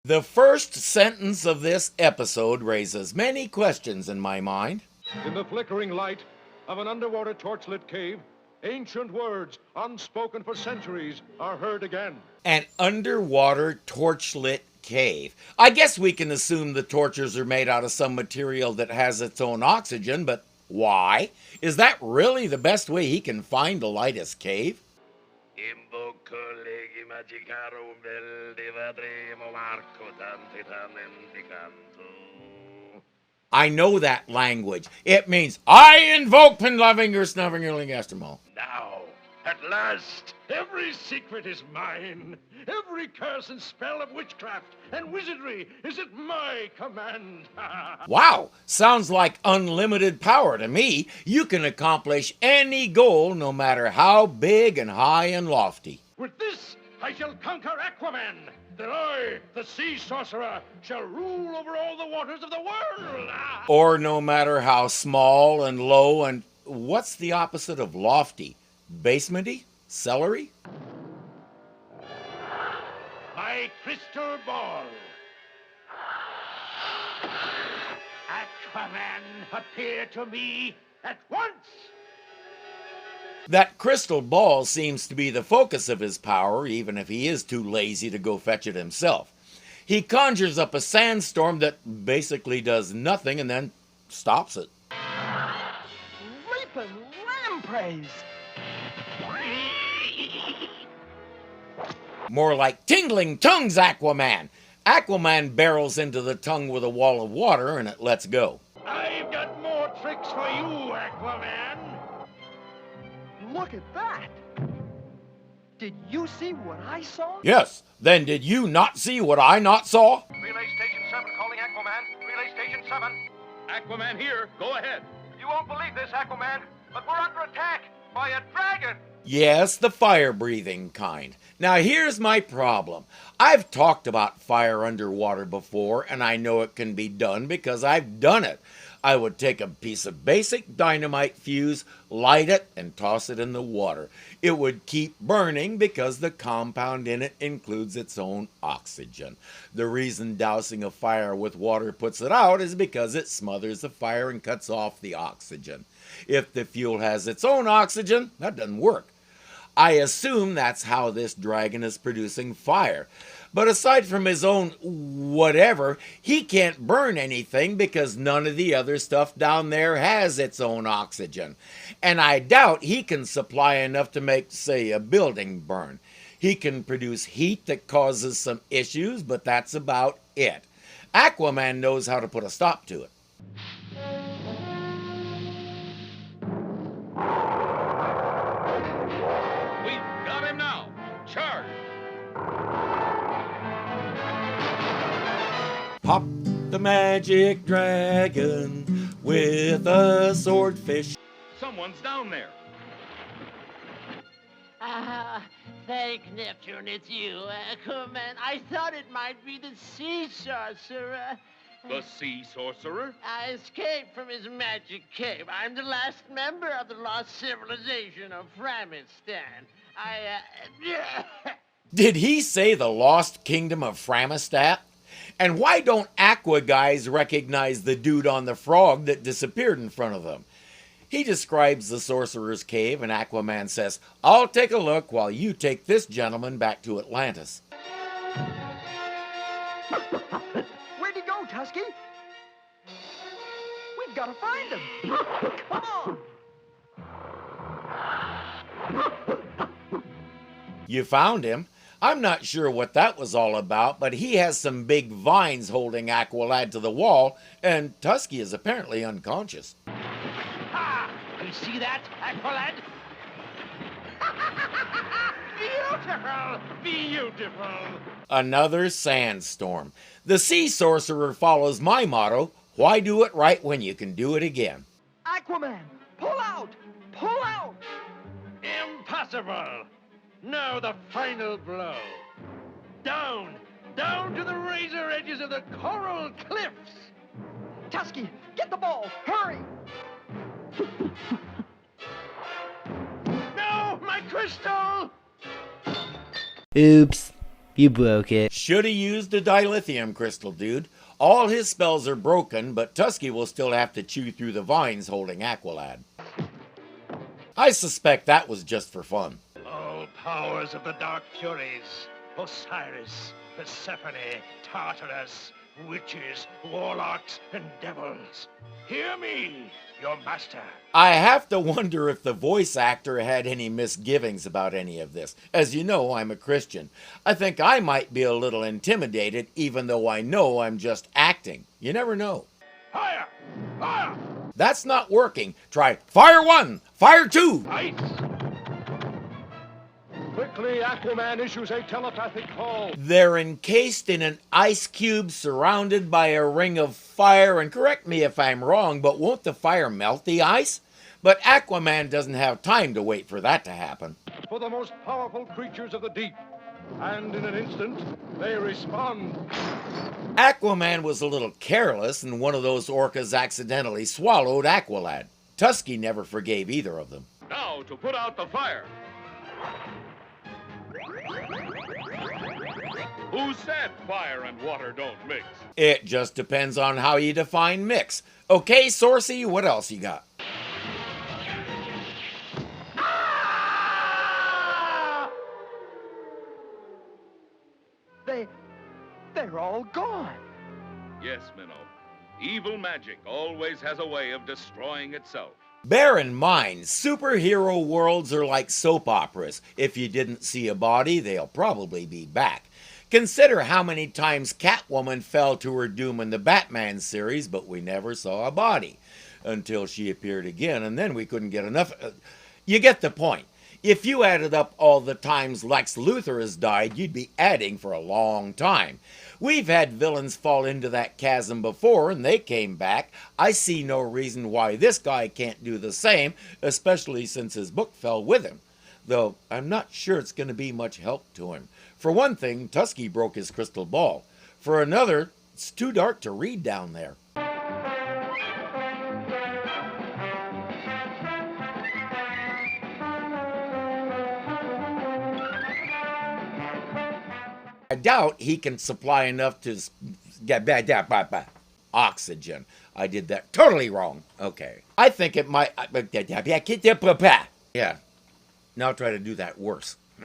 The first sentence of this episode raises many questions in my mind. In the flickering light of an underwater torchlit cave, ancient words, unspoken for centuries, are heard again. An underwater torchlit cave. I guess we can assume the torches are made out of some material that has its own oxygen, but why? Is that really the best way he can find to light his cave? I know that language. It means, I invoke Pinlavinger Snavingerling Astramo. Now, at last, every secret is mine. Every curse and spell of witchcraft and wizardry is at my command. Wow, sounds like unlimited power to me. You can accomplish any goal, no matter how big and high and lofty. With this, I shall conquer Aquaman. That I, the sea sorcerer, shall rule over all the waters of the world. Or no matter how small and low and... what's the opposite of lofty? Basementy? Celery? My crystal ball. Aquaman, appear to me at once. That crystal ball seems to be the focus of his power, even if he is too lazy to go fetch it himself. He conjures up a sandstorm that basically does nothing and then stops it. Leaping lampreys! More like tingling tongues, Aquaman. Aquaman barrels into the tongue with a wall of water and it lets go. I've got more tricks for you, Aquaman. Look at that! Did you see what I saw? Yes, then did you not see what I not saw? Relay Station 7 calling Aquaman. Relay Station 7. Aquaman here, go ahead. You won't believe this, Aquaman, but we're under attack by a dragon. Yes, the fire-breathing kind. Now here's my problem. I've talked about fire underwater before, and I know it can be done because I've done it. I would take a piece of basic dynamite fuse, light it, and toss it in the water. It would keep burning because the compound in it includes its own oxygen. The reason dousing a fire with water puts it out is because it smothers the fire and cuts off the oxygen. If the fuel has its own oxygen, that doesn't work. I assume that's how this dragon is producing fire. But aside from his own whatever, he can't burn anything because none of the other stuff down there has its own oxygen. And I doubt he can supply enough to make, say, a building burn. He can produce heat that causes some issues, but that's about it. Aquaman knows how to put a stop to it. We've got him now. Charge. Pop the magic dragon with a swordfish. Someone's down there. Thank Neptune, it's you, Aquaman. I thought it might be the sea sorcerer. The sea sorcerer? I escaped from his magic cave. I'm the last member of the lost civilization of Framistan. Did he say the lost kingdom of Framistat? And why don't Aqua guys recognize the dude on the frog that disappeared in front of them? He describes the sorcerer's cave and Aquaman says, I'll take a look while you take this gentleman back to Atlantis. Where'd he go, Tusky? We've got to find him. Come on. You found him? I'm not sure what that was all about, but he has some big vines holding Aqualad to the wall, and Tusky is apparently unconscious. Ha! You see that, Aqualad? Beautiful! Beautiful! Another sandstorm. The sea sorcerer follows my motto, why do it right when you can do it again? Aquaman, pull out! Pull out! Impossible! Now the final blow. Down! Down to the razor edges of the coral cliffs! Tusky, get the ball! Hurry! No! My crystal! Oops. You broke it. Shoulda used a dilithium crystal, dude. All his spells are broken, but Tusky will still have to chew through the vines holding Aqualad. I suspect that was just for fun. All powers of the Dark Furies, Osiris, Persephone, Tartarus, witches, warlocks, and devils. Hear me, your master. I have to wonder if the voice actor had any misgivings about any of this. As you know, I'm a Christian. I think I might be a little intimidated, even though I know I'm just acting. You never know. Fire! Fire! That's not working. Try fire 1, fire 2. Ice! Quickly, Aquaman issues a telepathic call. They're encased in an ice cube surrounded by a ring of fire, and correct me if I'm wrong, but won't the fire melt the ice? But Aquaman doesn't have time to wait for that to happen. For the most powerful creatures of the deep. And in an instant, they respond. Aquaman was a little careless, and one of those orcas accidentally swallowed Aqualad. Tusky never forgave either of them. Now to put out the fire. Who said fire and water don't mix? It just depends on how you define mix. Okay, Sorcerer, what else you got? They're all gone. Yes, Minnow. Evil magic always has a way of destroying itself. Bear in mind, superhero worlds are like soap operas. If you didn't see a body, they'll probably be back. Consider how many times Catwoman fell to her doom in the Batman series, but we never saw a body until she appeared again, and then we couldn't get enough. You get the point. If you added up all the times Lex Luthor has died, you'd be adding for a long time. We've had villains fall into that chasm before, and they came back. I see no reason why this guy can't do the same, especially since his book fell with him. Though I'm not sure it's going to be much help to him. For one thing, Tusky broke his crystal ball. For another, it's too dark to read down there. I doubt he can supply enough to get oxygen. I did that totally wrong. Okay. I think it might. Yeah. Now try to do that worse.